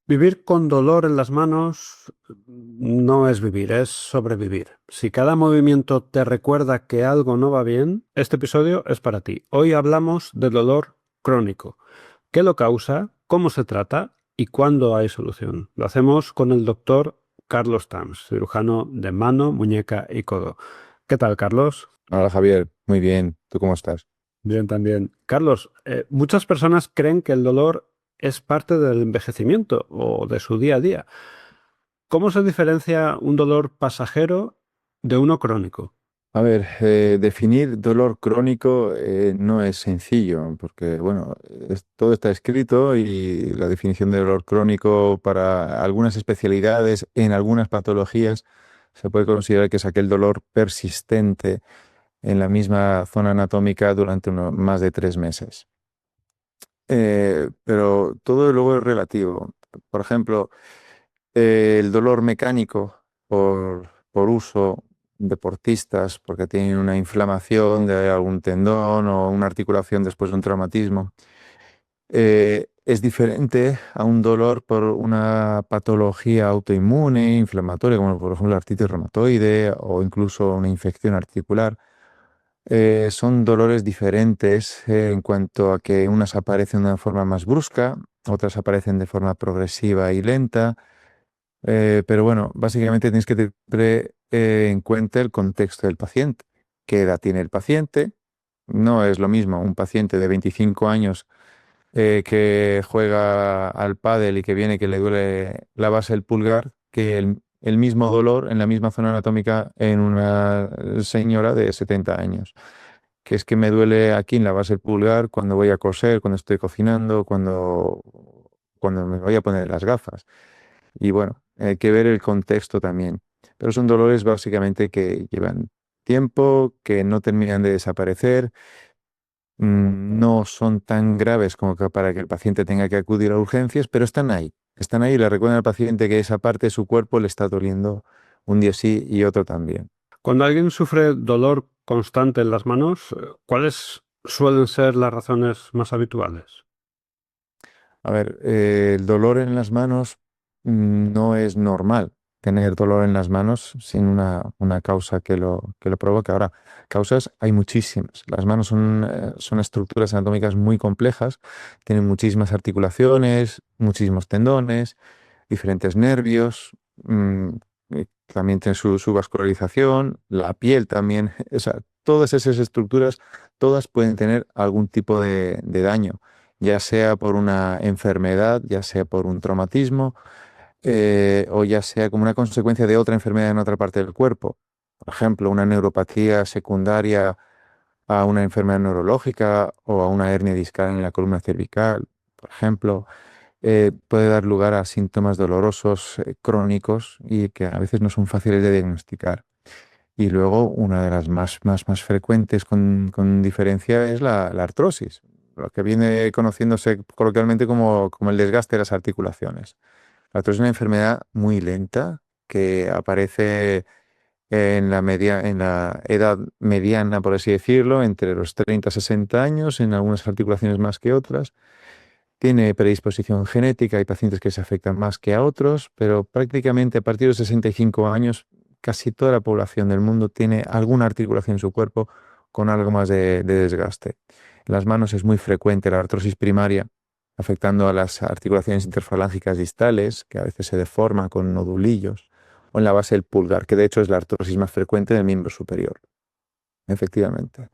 Vivir con dolor en las manos no es vivir, es sobrevivir. Si cada movimiento te recuerda que algo no va bien, este episodio es para ti. Hoy hablamos del dolor crónico. ¿Qué lo causa? ¿Cómo se trata? ¿Y cuándo hay solución? Lo hacemos con el doctor Carlos Tams, cirujano de mano, muñeca y codo. ¿Qué tal, Carlos? Hola Javier, muy bien. ¿Tú cómo estás? Bien, también. Carlos, muchas personas creen que el dolor es parte del envejecimiento o de su día a día. ¿Cómo se diferencia un dolor pasajero de uno crónico? A ver, definir dolor crónico no es sencillo, porque bueno, todo está escrito y la definición de dolor crónico para algunas especialidades, en algunas patologías, se puede considerar que es aquel dolor persistente en la misma zona anatómica durante más de 3 meses. Pero todo luego es relativo. Por ejemplo, el dolor mecánico por uso deportistas, porque tienen una inflamación de algún tendón o una articulación después de un traumatismo, es diferente a un dolor por una patología autoinmune, inflamatoria, como por ejemplo la artritis reumatoide o incluso una infección articular. Son dolores diferentes en cuanto a que unas aparecen de una forma más brusca, otras aparecen de forma progresiva y lenta. Pero bueno, básicamente tienes que tener en cuenta el contexto del paciente. ¿Qué edad tiene el paciente? No es lo mismo un paciente de 25 años que juega al pádel y que viene que le duele la base del pulgar que el mismo dolor en la misma zona anatómica en una señora de 70 años. Que es que me duele aquí en la base del pulgar cuando voy a coser, cuando estoy cocinando, cuando me voy a poner las gafas. Y bueno, hay que ver el contexto también. Pero son dolores básicamente que llevan tiempo, que no terminan de desaparecer, no son tan graves como para que el paciente tenga que acudir a urgencias, pero están ahí. Están ahí y le recuerdan al paciente que esa parte de su cuerpo le está doliendo un día sí y otro también. Cuando alguien sufre dolor constante en las manos, ¿cuáles suelen ser las razones más habituales? A ver, el dolor en las manos no es normal tener dolor en las manos sin una causa que lo provoque. Ahora, causas hay muchísimas. Las manos son estructuras anatómicas muy complejas, tienen muchísimas articulaciones, muchísimos tendones, diferentes nervios, también tiene su vascularización, la piel también. O sea, todas esas estructuras, todas pueden tener algún tipo de daño, ya sea por una enfermedad, ya sea por un traumatismo, o ya sea como una consecuencia de otra enfermedad en otra parte del cuerpo. Por ejemplo, una neuropatía secundaria a una enfermedad neurológica o a una hernia discal en la columna cervical, por ejemplo, puede dar lugar a síntomas dolorosos, crónicos y que a veces no son fáciles de diagnosticar. Y luego, una de las más frecuentes con diferencia es la artrosis, lo que viene conociéndose coloquialmente como el desgaste de las articulaciones. La artrosis es una enfermedad muy lenta que aparece en la edad mediana, por así decirlo, entre los 30 y 60 años, en algunas articulaciones más que otras. Tiene predisposición genética, hay pacientes que se afectan más que a otros, pero prácticamente a partir de los 65 años casi toda la población del mundo tiene alguna articulación en su cuerpo con algo más de desgaste. En las manos es muy frecuente la artrosis primaria, afectando a las articulaciones interfalángicas distales, que a veces se deforman con nodulillos, o en la base del pulgar, que de hecho es la artrosis más frecuente del miembro superior, efectivamente.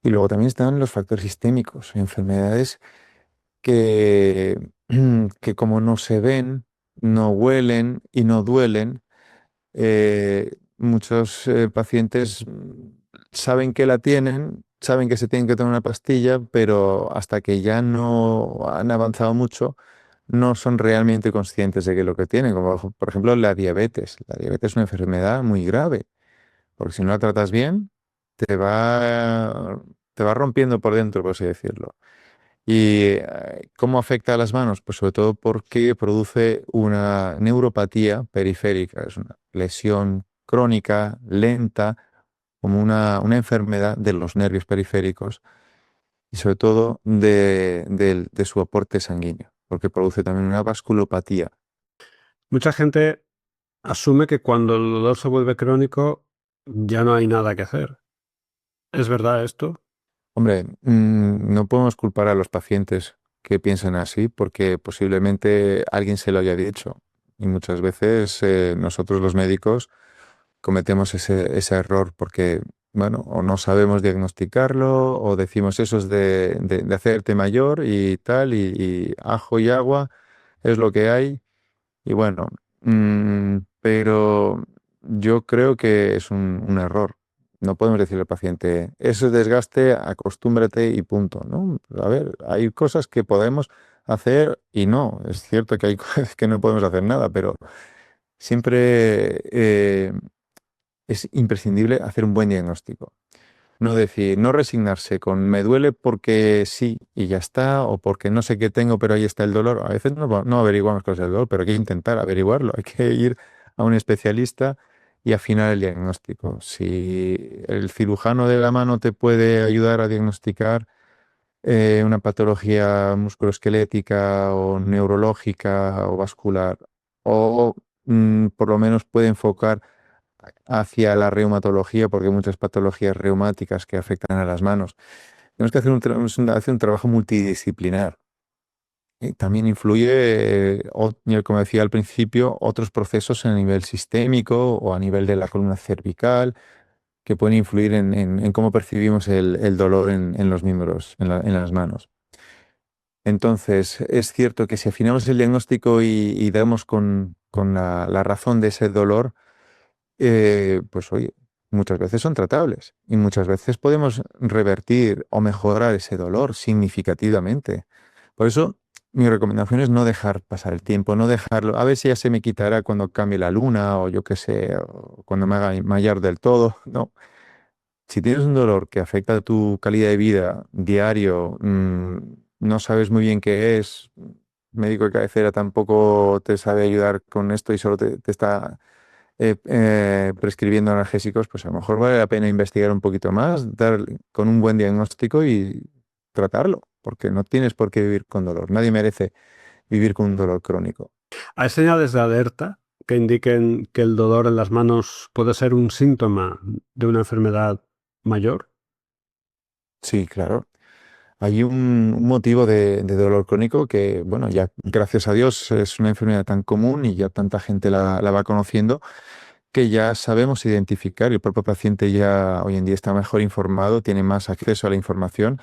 Y luego también están los factores sistémicos, enfermedades que, que como no se ven, no huelen y no duelen, muchos pacientes saben que la tienen, saben que se tienen que tomar una pastilla, pero hasta que ya no han avanzado mucho, no son realmente conscientes de que lo que tienen, como por ejemplo la diabetes. La diabetes es una enfermedad muy grave, porque si no la tratas bien, te va, te va rompiendo por dentro, por así decirlo. ¿Y cómo afecta a las manos? Pues sobre todo porque produce una neuropatía periférica, es una lesión crónica, lenta, como una enfermedad de los nervios periféricos y sobre todo de su aporte sanguíneo, porque produce también una vasculopatía. Mucha gente asume que cuando el dolor se vuelve crónico ya no hay nada que hacer. ¿Es verdad esto? Hombre, no podemos culpar a los pacientes que piensan así porque posiblemente alguien se lo haya dicho. Y muchas veces nosotros los médicos cometemos ese error porque, bueno, o no sabemos diagnosticarlo o decimos eso es de hacerte mayor y tal, y ajo y agua es lo que hay. Y bueno, pero yo creo que es un error. No podemos decirle al paciente, eso es desgaste, acostúmbrate y punto, ¿no? A ver, hay cosas que podemos hacer y no. Es cierto que hay cosas que no podemos hacer nada, pero siempre es imprescindible hacer un buen diagnóstico. No decir, no resignarse con me duele porque sí y ya está, o porque no sé qué tengo, pero ahí está el dolor. A veces no averiguamos cosas del dolor, pero hay que intentar averiguarlo. Hay que ir a un especialista y afinar el diagnóstico. Si el cirujano de la mano te puede ayudar a diagnosticar una patología musculoesquelética o neurológica o vascular, o por lo menos puede enfocar hacia la reumatología, porque hay muchas patologías reumáticas que afectan a las manos. Tenemos que hacer un trabajo multidisciplinar. Y también influye, como decía al principio, otros procesos a nivel sistémico o a nivel de la columna cervical que pueden influir en cómo percibimos el dolor en los miembros, en las manos. Entonces, es cierto que si afinamos el diagnóstico y damos con la razón de ese dolor, pues oye, muchas veces son tratables y muchas veces podemos revertir o mejorar ese dolor significativamente. Por eso, mi recomendación es no dejar pasar el tiempo, no dejarlo, a ver si ya se me quitará cuando cambie la luna o yo qué sé, o cuando me haga mayor del todo. No, si tienes un dolor que afecta a tu calidad de vida diario, no sabes muy bien qué es, médico de cabecera tampoco te sabe ayudar con esto y solo te está prescribiendo analgésicos, pues a lo mejor vale la pena investigar un poquito más, dar con un buen diagnóstico y tratarlo, porque no tienes por qué vivir con dolor. Nadie merece vivir con un dolor crónico. ¿Hay señales de alerta que indiquen que el dolor en las manos puede ser un síntoma de una enfermedad mayor? Sí, claro. Hay un motivo de dolor crónico que, bueno, ya gracias a Dios es una enfermedad tan común y ya tanta gente la va conociendo que ya sabemos identificar y el propio paciente ya hoy en día está mejor informado, tiene más acceso a la información.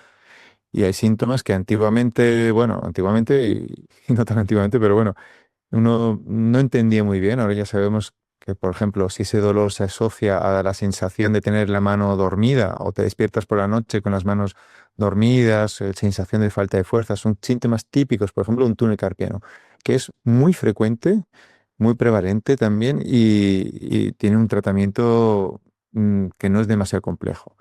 Y hay síntomas que antiguamente, bueno, antiguamente y no tan antiguamente, pero bueno, uno no entendía muy bien. Ahora ya sabemos que, por ejemplo, si ese dolor se asocia a la sensación de tener la mano dormida o te despiertas por la noche con las manos dormidas, sensación de falta de fuerza, son síntomas típicos, por ejemplo, un túnel carpiano, que es muy frecuente, muy prevalente también y tiene un tratamiento que no es demasiado complejo.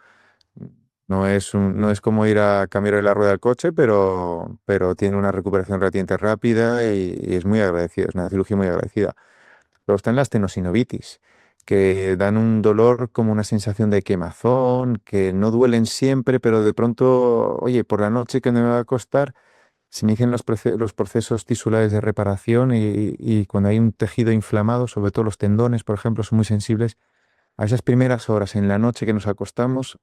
No es como ir a cambiar la rueda del coche, pero tiene una recuperación relativamente rápida y es muy agradecida, es una cirugía muy agradecida. Luego están las tenosinovitis, que dan un dolor como una sensación de quemazón, que no duelen siempre, pero de pronto, oye, por la noche que me va a acostar, se inician los procesos tisulares de reparación y cuando hay un tejido inflamado, sobre todo los tendones, por ejemplo, son muy sensibles. A esas primeras horas en la noche que nos acostamos,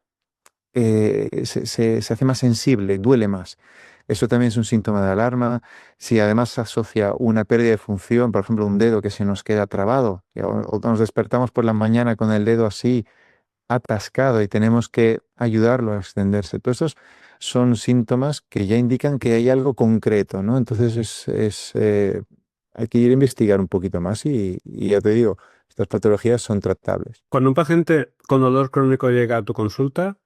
se hace más sensible, duele más. Eso también es un síntoma de alarma. Si además se asocia una pérdida de función, por ejemplo, un dedo que se nos queda trabado, o nos despertamos por la mañana con el dedo así atascado y tenemos que ayudarlo a extenderse. Todos estos son síntomas que ya indican que hay algo concreto, ¿no? Entonces hay que ir a investigar un poquito más y ya te digo, estas patologías son tratables. Cuando un paciente con dolor crónico llega a tu consulta,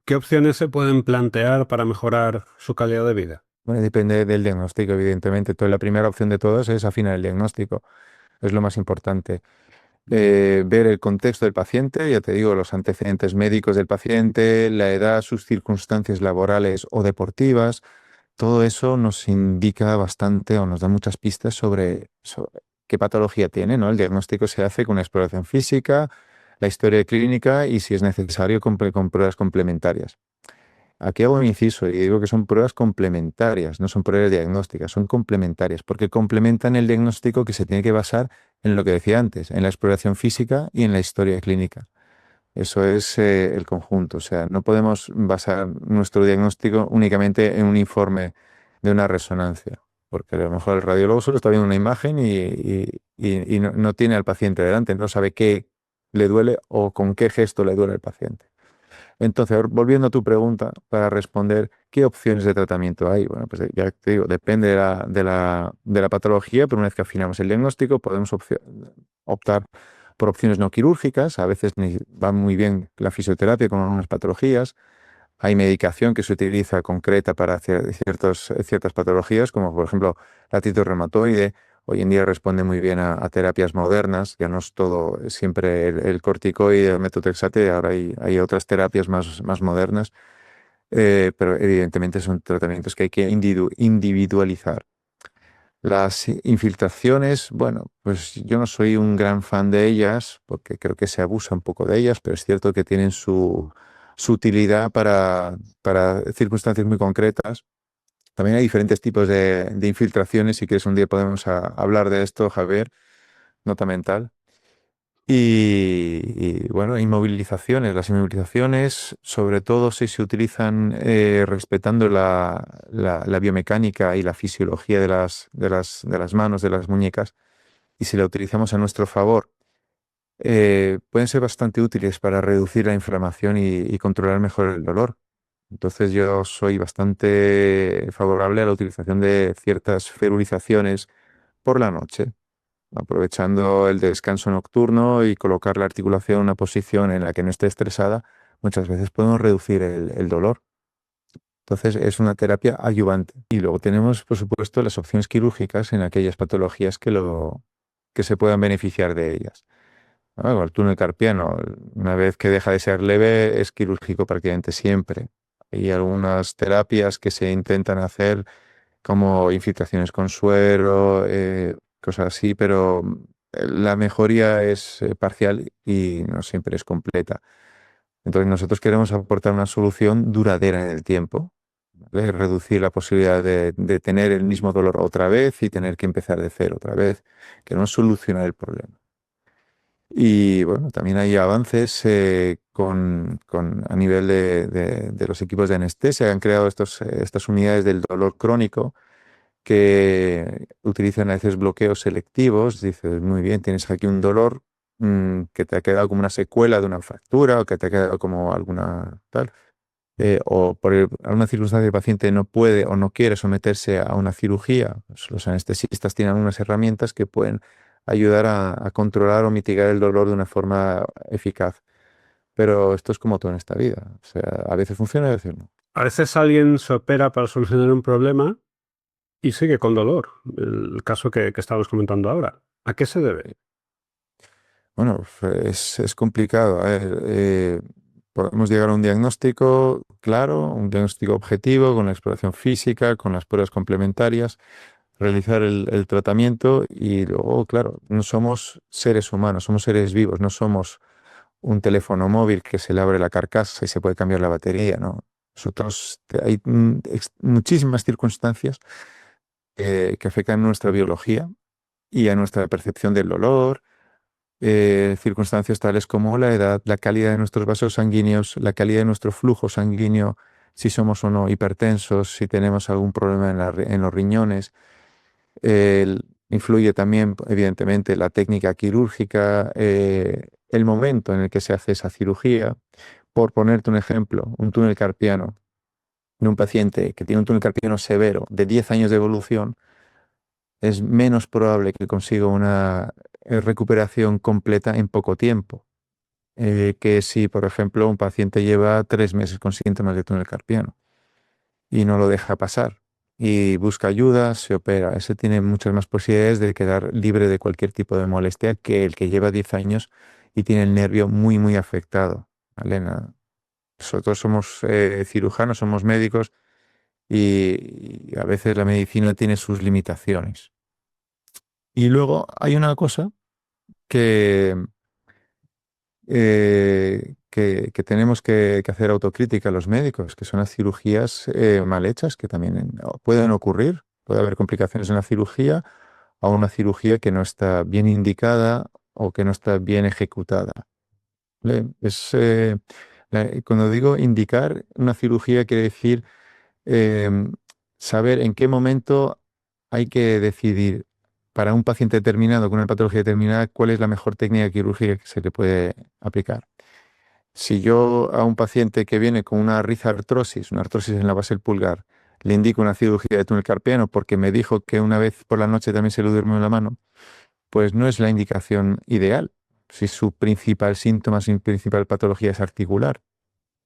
¿qué opciones se pueden plantear para mejorar su calidad de vida? Bueno, depende del diagnóstico, evidentemente. Entonces, la primera opción de todas es afinar el diagnóstico. Es lo más importante. Ver el contexto del paciente, ya te digo, los antecedentes médicos del paciente, la edad, sus circunstancias laborales o deportivas. Todo eso nos indica bastante o nos da muchas pistas sobre qué patología tiene, ¿no? El diagnóstico se hace con una exploración física, la historia clínica y, si es necesario, con pruebas complementarias. aquí hago un inciso y digo que son pruebas complementarias, no son pruebas diagnósticas, son complementarias, porque complementan el diagnóstico que se tiene que basar en lo que decía antes, en la exploración física y en la historia clínica. Eso es el conjunto. O sea, no podemos basar nuestro diagnóstico únicamente en un informe de una resonancia, porque a lo mejor el radiólogo solo está viendo una imagen y no tiene al paciente delante, no sabe qué le duele o con qué gesto le duele al paciente. Entonces, volviendo a tu pregunta, para responder, ¿qué opciones de tratamiento hay? Bueno, pues ya te digo, depende de la patología, pero una vez que afinamos el diagnóstico, podemos optar por opciones no quirúrgicas. A veces va muy bien la fisioterapia con algunas patologías. Hay medicación que se utiliza concreta para ciertas patologías, como por ejemplo la artritis reumatoide. Hoy en día responde muy bien a terapias modernas, ya no es todo siempre el corticoide, el metotrexate, ahora hay otras terapias más modernas, pero evidentemente son tratamientos que hay que individualizar. Las infiltraciones, bueno, pues yo no soy un gran fan de ellas porque creo que se abusa un poco de ellas, pero es cierto que tienen su utilidad para circunstancias muy concretas. También hay diferentes tipos de infiltraciones. Si quieres, un día podemos hablar de esto, Javier, nota mental. Bueno, inmovilizaciones. Las inmovilizaciones, sobre todo si se utilizan respetando la biomecánica y la fisiología de las manos, de las muñecas, y si la utilizamos a nuestro favor, pueden ser bastante útiles para reducir la inflamación y controlar mejor el dolor. Entonces yo soy bastante favorable a la utilización de ciertas ferulizaciones por la noche, aprovechando el descanso nocturno y colocar la articulación en una posición en la que no esté estresada, muchas veces podemos reducir el dolor. Entonces es una terapia adyuvante. Y luego tenemos, por supuesto, las opciones quirúrgicas en aquellas patologías que se puedan beneficiar de ellas. El túnel carpiano, una vez que deja de ser leve, es quirúrgico prácticamente siempre. Hay algunas terapias que se intentan hacer como infiltraciones con suero, cosas así, pero la mejoría es parcial y no siempre es completa. Entonces nosotros queremos aportar una solución duradera en el tiempo, ¿vale? Reducir la posibilidad de tener el mismo dolor otra vez y tener que empezar de cero otra vez. Queremos solucionar el problema. Y bueno, también hay avances a nivel de los equipos de anestesia. Han creado estas unidades del dolor crónico que utilizan a veces bloqueos selectivos. Dices, muy bien, tienes aquí un dolor que te ha quedado como una secuela de una fractura o que te ha quedado como alguna tal. O por alguna circunstancia el paciente no puede o no quiere someterse a una cirugía. Pues los anestesistas tienen unas herramientas que pueden ayudar a controlar o mitigar el dolor de una forma eficaz. Pero esto es como todo en esta vida. O sea, a veces funciona y a veces no. A veces alguien se opera para solucionar un problema y sigue con dolor. El caso que estábamos comentando ahora. ¿A qué se debe? Bueno, es complicado. A ver, podemos llegar a un diagnóstico claro, un diagnóstico objetivo, con la exploración física, con las pruebas complementarias, realizar el tratamiento y luego, claro, no somos seres humanos, somos seres vivos, no somos un teléfono móvil que se le abre la carcasa y se puede cambiar la batería, ¿no? Nosotros, hay muchísimas circunstancias que afectan nuestra biología y a nuestra percepción del dolor, circunstancias tales como la edad, la calidad de nuestros vasos sanguíneos, la calidad de nuestro flujo sanguíneo, si somos o no hipertensos, si tenemos algún problema en los riñones. Influye también, evidentemente, la técnica quirúrgica, el momento en el que se hace esa cirugía. Por ponerte un ejemplo, un túnel carpiano en un paciente que tiene un túnel carpiano severo de 10 años de evolución, es menos probable que consiga una recuperación completa en poco tiempo, que si, por ejemplo, un paciente lleva 3 meses con síntomas de túnel carpiano y no lo deja pasar y busca ayuda, se opera. Ese tiene muchas más posibilidades de quedar libre de cualquier tipo de molestia que el que lleva 10 años y tiene el nervio muy, muy afectado. ¿Vale? Nosotros somos cirujanos, somos médicos y a veces la medicina tiene sus limitaciones. Y luego hay una cosa que, que tenemos que hacer autocrítica los médicos, que son las cirugías mal hechas, que también pueden ocurrir, puede haber complicaciones en la cirugía, o una cirugía que no está bien indicada o que no está bien ejecutada. ¿Vale? Cuando digo indicar una cirugía, quiere decir em, saber en qué momento hay que decidir para un paciente determinado con una patología determinada cuál es la mejor técnica quirúrgica que se le puede aplicar. Si yo a un paciente que viene con una artrosis en la base del pulgar, le indico una cirugía de túnel carpiano porque me dijo que una vez por la noche también se le durmió la mano, pues no es la indicación ideal. Si su principal síntoma, su principal patología es articular.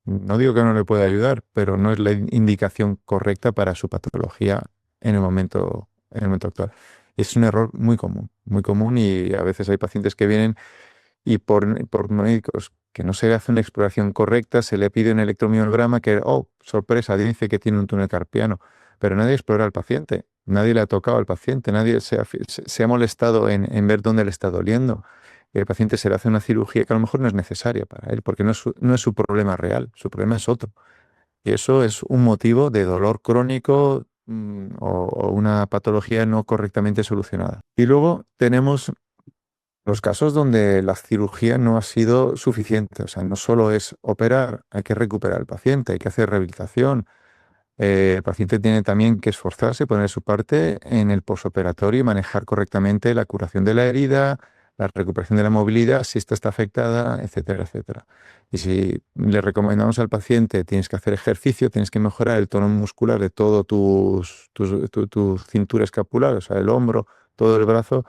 No digo que no le pueda ayudar, pero no es la indicación correcta para su patología en el momento actual. Es un error muy común y a veces hay pacientes que vienen y por médicos que no se le hace una exploración correcta, se le pide un electromiograma que, oh, sorpresa, dice que tiene un túnel carpiano, pero nadie explora al paciente, nadie le ha tocado al paciente, nadie se ha molestado en ver dónde le está doliendo. El paciente se le hace una cirugía que a lo mejor no es necesaria para él, porque no es su problema real, su problema es otro. Y eso es un motivo de dolor crónico, o una patología no correctamente solucionada. Y luego tenemos los casos donde la cirugía no ha sido suficiente, o sea, no solo es operar, hay que recuperar al paciente, hay que hacer rehabilitación. El paciente tiene también que esforzarse, poner su parte en el posoperatorio y manejar correctamente la curación de la herida, la recuperación de la movilidad, si esta está afectada, etcétera, etcétera. Y si le recomendamos al paciente, tienes que hacer ejercicio, tienes que mejorar el tono muscular de todo tu cintura escapular, o sea, el hombro, todo el brazo,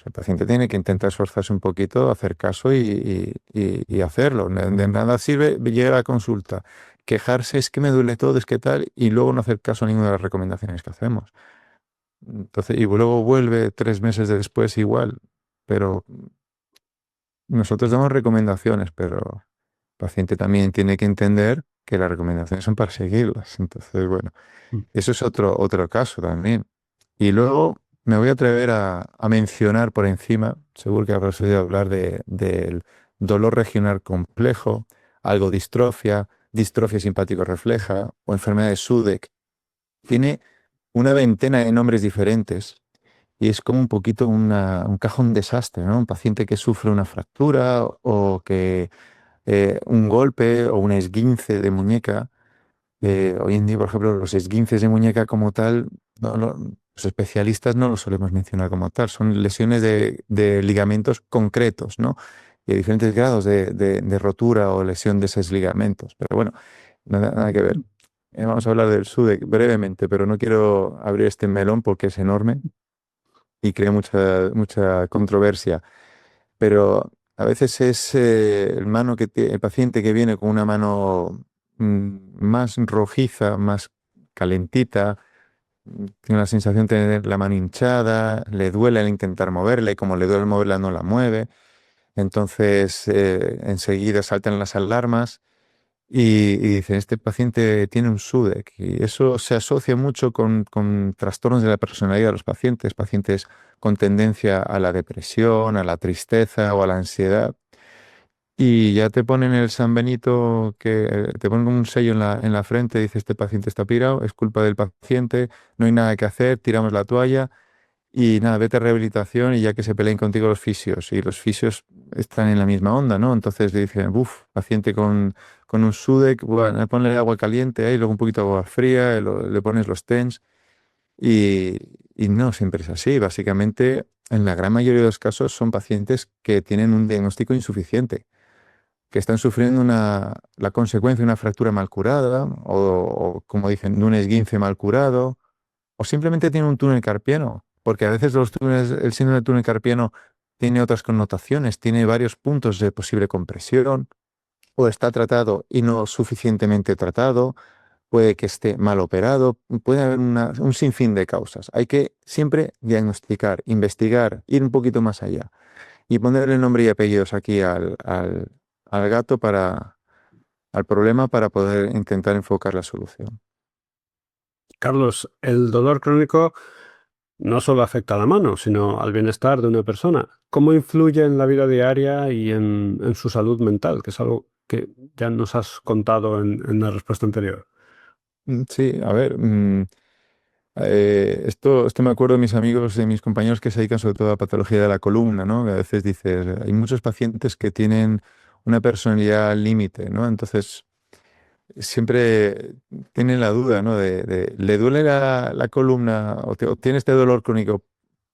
el paciente tiene que intentar esforzarse un poquito, hacer caso y hacerlo. De nada sirve llegar a consulta, quejarse, es que me duele todo, es que tal, y luego no hacer caso a ninguna de las recomendaciones que hacemos. Entonces, y luego vuelve 3 meses después igual, pero nosotros damos recomendaciones, pero el paciente también tiene que entender que las recomendaciones son para seguirlas. Entonces, bueno, eso es otro caso también. Y luego me voy a atrever a mencionar por encima, seguro que habrás oído hablar del dolor regional complejo, algo distrofia simpático refleja o enfermedad de Sudeck. Tiene una veintena de nombres diferentes y es como un poquito un cajón desastre, ¿no? Un paciente que sufre una fractura o que un golpe o un esguince de muñeca. Hoy en día, por ejemplo, los esguinces de muñeca como tal, los especialistas no los solemos mencionar como tal, son lesiones de ligamentos concretos, ¿no? Y hay diferentes grados de rotura o lesión de esos ligamentos. Pero bueno, nada que ver. Vamos a hablar del SUDEC brevemente, pero no quiero abrir este melón porque es enorme y crea mucha controversia. Pero a veces es el paciente que viene con una mano más rojiza, más calentita, tiene la sensación de tener la mano hinchada, le duele al intentar moverla y como le duele al moverla no la mueve. Entonces enseguida saltan las alarmas y dicen, este paciente tiene un SUDEC. Y eso se asocia mucho con trastornos de la personalidad de los pacientes, pacientes con tendencia a la depresión, a la tristeza o a la ansiedad. Y ya te ponen el San Benito, que te ponen un sello en la frente, dice, este paciente está pirado, es culpa del paciente, no hay nada que hacer, tiramos la toalla y nada, vete a rehabilitación y ya que se peleen contigo los fisios. Y los fisios están en la misma onda, ¿no? Entonces le dicen, uff, paciente con un SUDEC, bueno, ponle agua caliente ahí, luego un poquito de agua fría, le pones los TENS y, y no siempre es así. Básicamente, en la gran mayoría de los casos son pacientes que tienen un diagnóstico insuficiente, que están sufriendo la consecuencia de una fractura mal curada o, como dicen, de un esguince mal curado o simplemente tienen un túnel carpiano, porque a veces el síndrome del túnel carpiano tiene otras connotaciones, tiene varios puntos de posible compresión o está tratado y no suficientemente tratado, puede que esté mal operado, puede haber un sinfín de causas. Hay que siempre diagnosticar, investigar, ir un poquito más allá y ponerle nombre y apellidos aquí al gato al problema para poder intentar enfocar la solución. Carlos, el dolor crónico no solo afecta a la mano, sino al bienestar de una persona. ¿Cómo influye en la vida diaria y en su salud mental? Que es algo que ya nos has contado en la respuesta anterior. Sí, a ver, esto me acuerdo de mis amigos, de mis compañeros que se dedican sobre todo a patología de la columna, ¿no? Que a veces dices, hay muchos pacientes que tienen una personalidad límite, ¿no? Entonces, siempre tienen la duda, ¿no? ¿le duele la columna o tiene este dolor crónico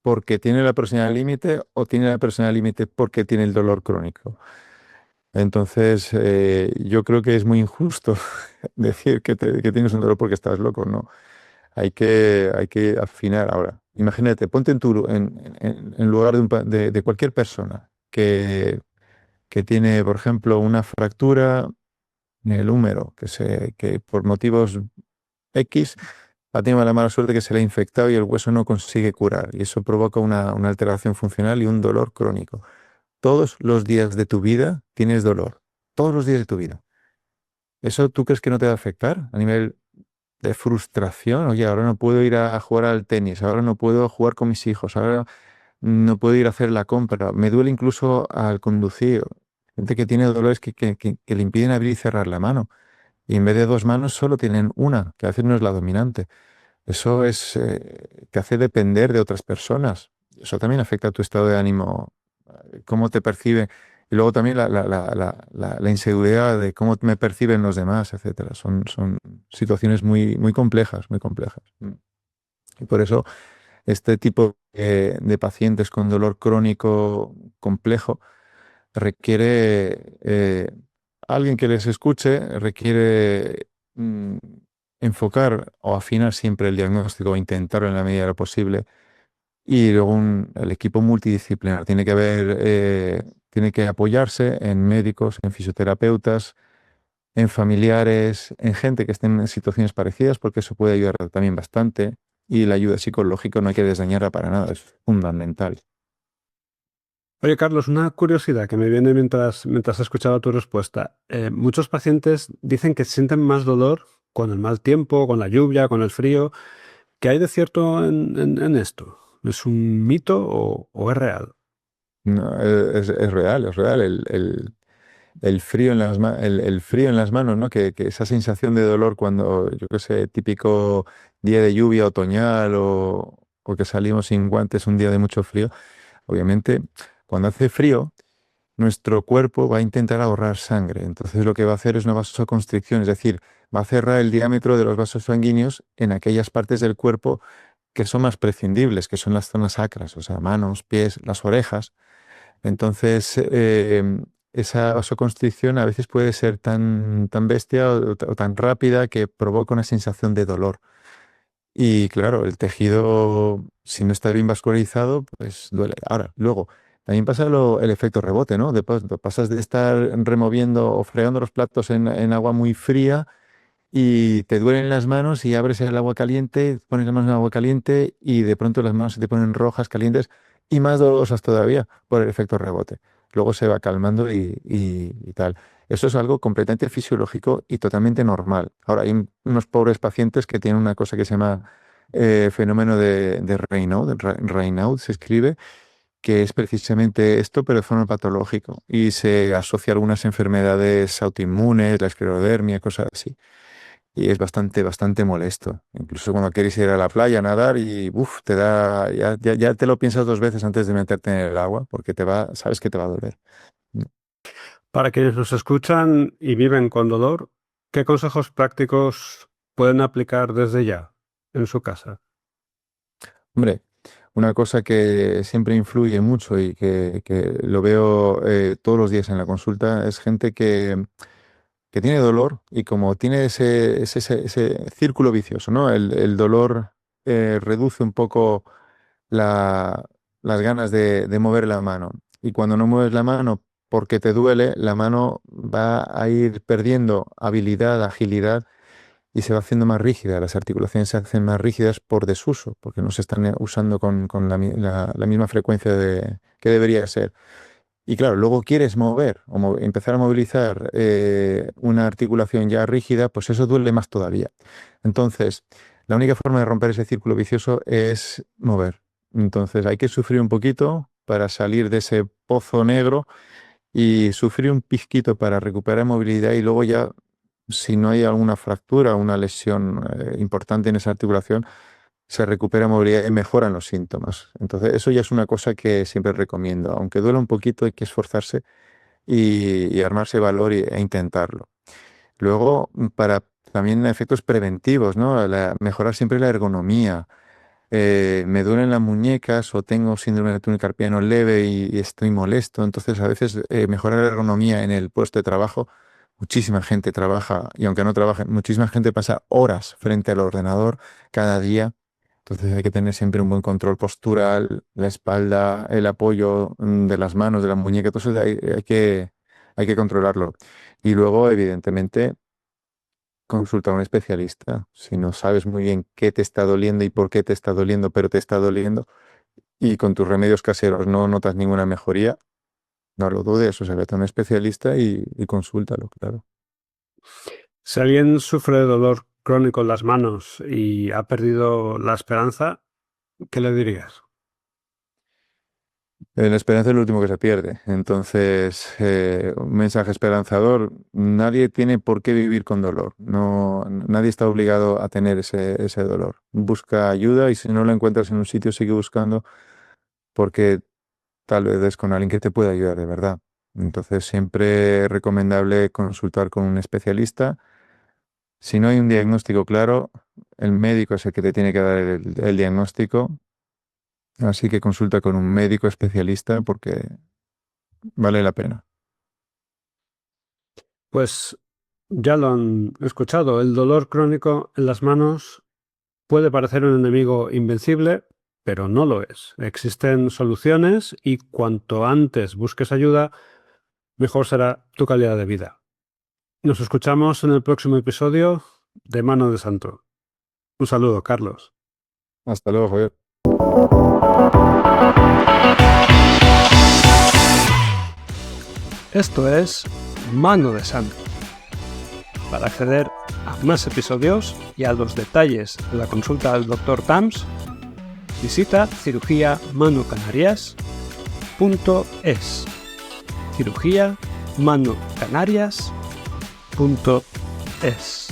porque tiene la personalidad límite o tiene la personalidad límite porque tiene el dolor crónico? Entonces, yo creo que es muy injusto decir que tienes un dolor porque estás loco, ¿no? Hay que afinar ahora. Imagínate, ponte en lugar de cualquier persona que tiene, por ejemplo, una fractura en el húmero, que por motivos X ha tenido la mala suerte que se le ha infectado y el hueso no consigue curar. Y eso provoca una alteración funcional y un dolor crónico. Todos los días de tu vida tienes dolor. Todos los días de tu vida. ¿Eso tú crees que no te va a afectar a nivel de frustración? Oye, ahora no puedo ir a jugar al tenis, ahora no puedo jugar con mis hijos, ahora no puedo ir a hacer la compra, me duele incluso al conducir. Gente que tiene dolores que le impiden abrir y cerrar la mano. Y en vez de dos manos solo tienen una, que a veces no es la dominante. Eso te hace depender de otras personas. Eso también afecta a tu estado de ánimo, cómo te percibe. Y luego también la inseguridad de cómo me perciben los demás, etcétera. Son situaciones muy complejas, muy complejas. Y por eso este tipo de pacientes con dolor crónico complejo requiere alguien que les escuche, requiere enfocar o afinar siempre el diagnóstico, o intentarlo en la medida de lo posible. Y luego el equipo multidisciplinar tiene que apoyarse en médicos, en fisioterapeutas, en familiares, en gente que esté en situaciones parecidas, porque eso puede ayudar también bastante. Y la ayuda psicológica no hay que desdañarla para nada, es fundamental. Oye, Carlos, una curiosidad que me viene mientras escuchaba tu respuesta. Muchos pacientes dicen que sienten más dolor con el mal tiempo, con la lluvia, con el frío. ¿Qué hay de cierto en esto? ¿Es un mito o es real? No, es real, es real. El frío en el frío en las manos, ¿no? Que esa sensación de dolor cuando, yo qué sé, típico día de lluvia otoñal o que salimos sin guantes un día de mucho frío. Obviamente, cuando hace frío, nuestro cuerpo va a intentar ahorrar sangre. Entonces lo que va a hacer es una vasoconstricción, es decir, va a cerrar el diámetro de los vasos sanguíneos en aquellas partes del cuerpo que son más prescindibles, que son las zonas sacras, o sea, manos, pies, las orejas. Entonces, esa vasoconstricción a veces puede ser tan bestia o tan rápida que provoca una sensación de dolor. Y claro, el tejido, si no está bien vascularizado, pues duele. Ahora, luego, también pasa el efecto rebote, ¿no? Pasas de estar removiendo o fregando los platos en agua muy fría y te duelen las manos y abres el agua caliente, pones las manos en agua caliente y de pronto las manos se te ponen rojas, calientes y más dolorosas todavía por el efecto rebote. Luego se va calmando y tal. Eso es algo completamente fisiológico y totalmente normal. Ahora, hay unos pobres pacientes que tienen una cosa que se llama fenómeno de Raynaud, Raynaud se escribe, que es precisamente esto, pero de forma patológico y se asocia a algunas enfermedades autoinmunes, la esclerodermia, cosas así. Y es bastante molesto. Incluso cuando quieres ir a la playa a nadar y te da, ya te lo piensas dos veces antes de meterte en el agua, porque sabes que te va a doler. Para quienes nos escuchan y viven con dolor, ¿qué consejos prácticos pueden aplicar desde ya en su casa? Hombre, una cosa que siempre influye mucho y que lo veo todos los días en la consulta es gente que tiene dolor y como tiene ese círculo vicioso, ¿no? El dolor reduce un poco la- las ganas de mover la mano. Y cuando no mueves la mano porque te duele, la mano va a ir perdiendo habilidad, agilidad y se va haciendo más rígida. Las articulaciones se hacen más rígidas por desuso, porque no se están usando con la misma frecuencia que debería ser. Y claro, luego quieres mover o empezar a movilizar una articulación ya rígida, pues eso duele más todavía. Entonces, la única forma de romper ese círculo vicioso es mover. Entonces, hay que sufrir un poquito para salir de ese pozo negro y sufrir un pizquito para recuperar movilidad y luego ya, si no hay alguna fractura o una lesión importante en esa articulación, se recupera movilidad y mejoran los síntomas. Entonces, eso ya es una cosa que siempre recomiendo. Aunque duela un poquito, hay que esforzarse y armarse valor e intentarlo. Luego, para también efectos preventivos, ¿no? Mejorar siempre la ergonomía. Me duelen las muñecas o tengo síndrome de túnel carpiano leve y estoy molesto. Entonces, a veces mejorar la ergonomía en el puesto de trabajo. Muchísima gente trabaja, y aunque no trabaje, muchísima gente pasa horas frente al ordenador cada día. Entonces hay que tener siempre un buen control postural, la espalda, el apoyo de las manos, de la muñeca, todo eso hay que controlarlo. Y luego, evidentemente, consulta a un especialista. Si no sabes muy bien qué te está doliendo y por qué te está doliendo, pero te está doliendo, y con tus remedios caseros no notas ninguna mejoría, no lo dudes, o sea, vete a un especialista y consúltalo, claro. Si alguien sufre de dolor crónico en las manos y ha perdido la esperanza, ¿qué le dirías? La esperanza es lo último que se pierde. Entonces, un mensaje esperanzador, nadie tiene por qué vivir con dolor. No, nadie está obligado a tener ese dolor. Busca ayuda y si no lo encuentras en un sitio, sigue buscando porque tal vez es con alguien que te pueda ayudar de verdad. Entonces, siempre es recomendable consultar con un especialista. Si no hay un diagnóstico claro, el médico es el que te tiene que dar el diagnóstico. Así que consulta con un médico especialista porque vale la pena. Pues ya lo han escuchado, el dolor crónico en las manos puede parecer un enemigo invencible, pero no lo es. Existen soluciones y cuanto antes busques ayuda, mejor será tu calidad de vida. Nos escuchamos en el próximo episodio de Mano de Santo. Un saludo, Carlos. Hasta luego, Javier. Esto es Mano de Santo. Para acceder a más episodios y a los detalles de la consulta del Dr. Tams, visita cirugiamanocanarias.es. cirugiamanocanarias.es